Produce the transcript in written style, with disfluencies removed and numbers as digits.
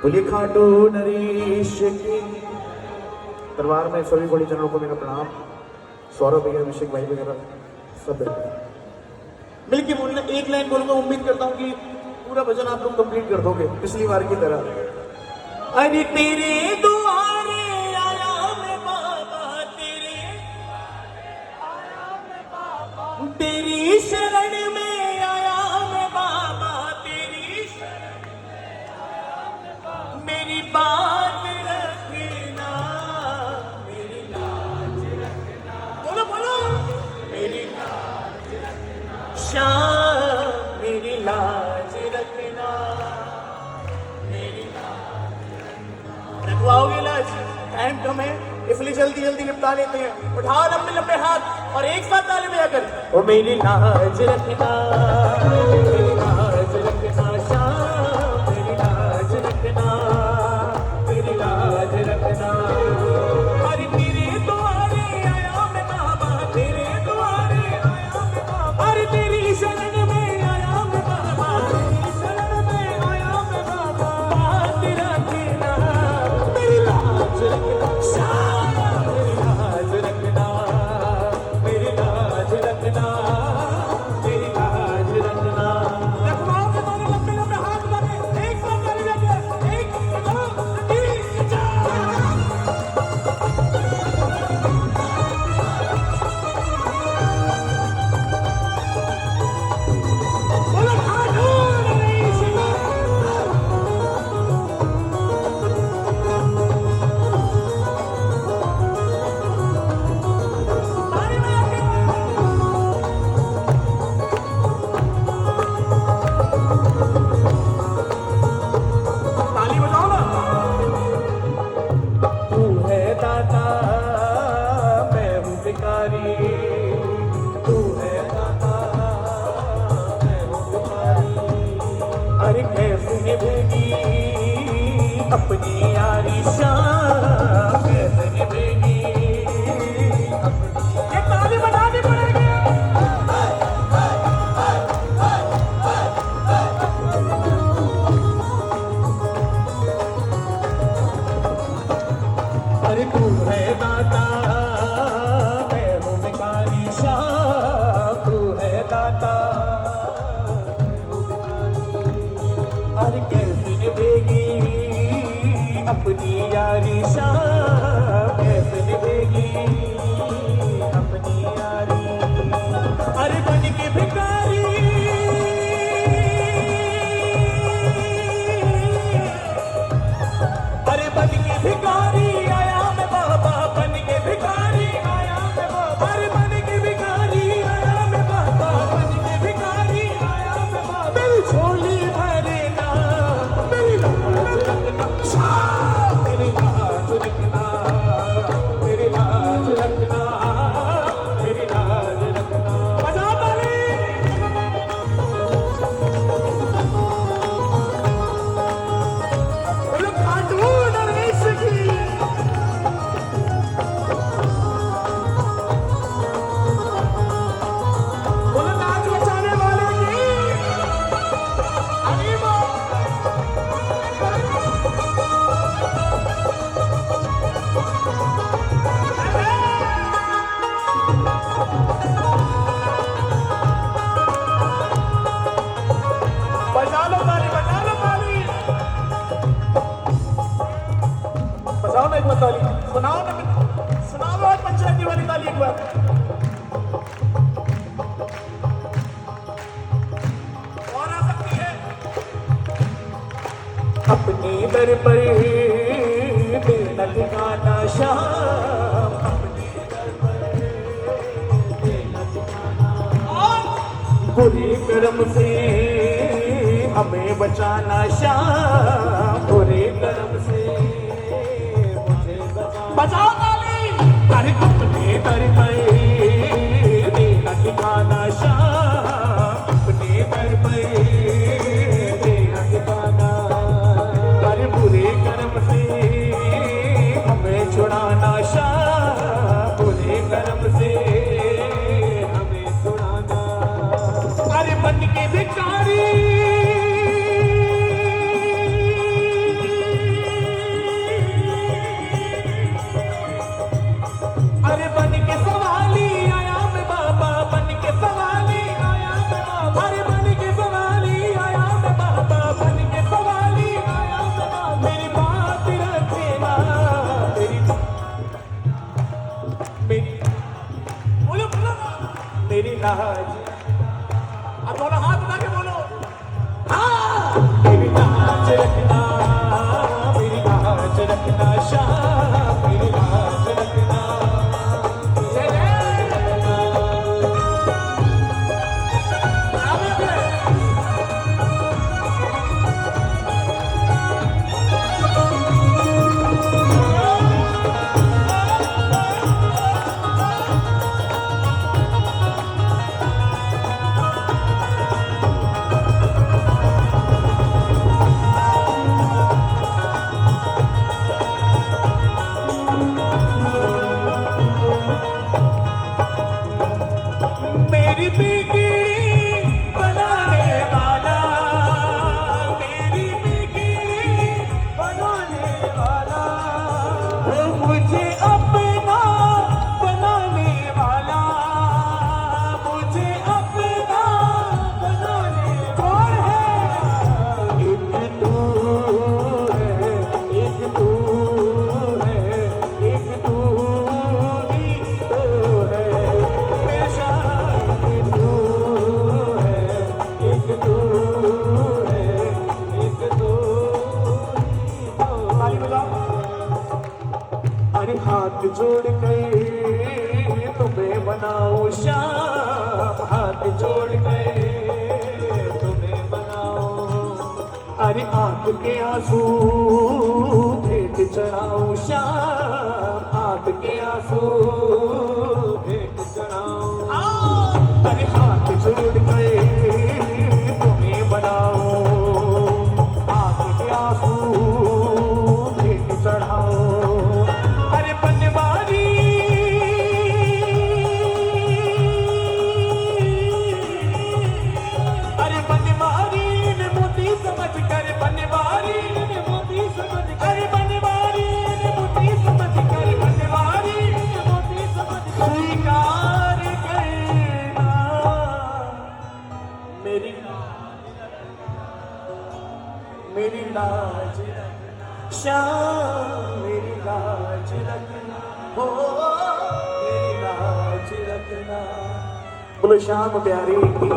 बोलिए खाटू नरेश की दरबार में सभी बड़ी जनों को मेरा प्रणाम। सौरभ भैया, अभिषेक भाई वगैरह सब मिलके बोलना। एक लाइन बोलूंगा, उम्मीद करता हूँ कि पूरा भजन आप लोग कंप्लीट कर दोगे पिछली बार की तरह। अरे तेरे दुआरे आया मैं बाबा, तेरी शरण में आया मैं बाबा, तेरी शरण में आया मैं बाबा। मेरी बात रखना, मेरी लाज रखना, बोलो बोलो, मेरी लाज रखना श्याम, मेरी लाज रखना, मेरी लाज रखना। रखवाओगे लाज? टाइम कम है इसलिए जल्दी जल्दी निपटा लेते हैं। उठाओ लंबे लंबे हाथ और एक साथ ताली बजाकर ओ मेरी लाज रखना, मेरी लाज रखना श्याम, मेरी लाज रखना, मेरी लाज रखना। अरे तेरे द्वारे आया मैं बाबा, तेरे द्वारे आया मैं बाबा, अरे तेरी शरण में आया मैं बाबा, तेरी शरण में आया मैं बाबा। बात रखना, मेरी लाज रखना श्याम, मेरी लाज रखना, मेरी लाज रखना, मेरी लाज रखना। रखवाओ के दोनों लंबे लंबे हाथ लगे, एक साथ ताली बजाकर, एक दो तीन चार। बोलो खाटू नरेश की। ताली बजा के ताली बजाओ ना। तू है दाता, मैं हूँ भिखारी, तू है दाता, मैं हूँ भिखारी। अरे कैसे निभेगी अपनी यारी शान, कैसे निभेगी अपनी। ये ताली बजानी पड़ेगी। अरे तू है दाता, मैं हूँ भिखारी श्याम, तू है दाता, मैं हूँ भिखारी। अरे कैसे निभेगी अपनी यारी श्याम, कैसे निभेगी अपनी यारी। अरे बन के भिखारी, अरे बन के भिखारी आया मैं बाबा, बन के भिखारी आया मैं बाबा, अरे बन के भिखारी आया मैं बाबा, बन के भिखारी आया मैं बाबा। मेरी झोली भरना, मेरी लाज रखना श्याम, मेरी लाज रखना, मेरी लाज रखना, मेरी लाज रखना। बजाओ ताली। बोलो खाटू नरेश की। बोलो नाच बचाने वाले की। अरे वाह। बजा लो ताली, बजा लो ताली। बजाओ ना एक बार ताली, सुनाओ ना, सुनाओ आज पंचायती वाली ताली एक बार। और आ सकती है। अपने दर पर देना ठिकाना श्याम, अपने दर पर देना ठिकाना। और बुरे कर्म से हमें बचाना श्याम, बुरे कर्म से मुझे बचाना। बचाओ ताली। अरे अपने दर पर देना ठिकाना श्याम, अपने दर पर देना ठिकाना। अरे बुरे कर्म से हमें छुड़ाना श्याम, बुरे कर्म से हमें छुड़ाना। अरे बन के भिखारी लाज, अब दोनों हाथ उठा के बोलो, हाँ मेरी लाज रखना, मेरी लाज रखना शाह, मेरी लाज रखना। मेरी बिगड़ी बनाने वाला, मेरी बिगड़ी बनाने वाला, मुझे अपना बनाने वाला, मुझे अपना बनाने कौन है? एक तू है, एक तू है, एक तू ही तो है मेरा शाह, एक तू है, एक तू है, एक तू ही तो। ताली बजाओ। अरे हाथ जोड़ के तुम्हें बनाओ शाम, हाथ जोड़ के तुम्हें बनाओ, अरे आंख के आंसू भेंट चढ़ाओ शाम, आंख के आंसू भेंट चढ़ाओ, अरे हाथ जोड़ के तुम्हें बनाओ, आंख के आंसू भेंट चढ़ाओ, अरे बनवारी अरे बनवारी ने मोती समझ कर, बनवारी ने मोती समझ कर, बनवारी ने मोती समझ कर, बनवारी ने मोती समझ कर स्वीकार करना मेरी मेरी लाज शाम, मेरी लाज रखना, हो मेरी लाज रखना। बोलो शाम प्यारी की।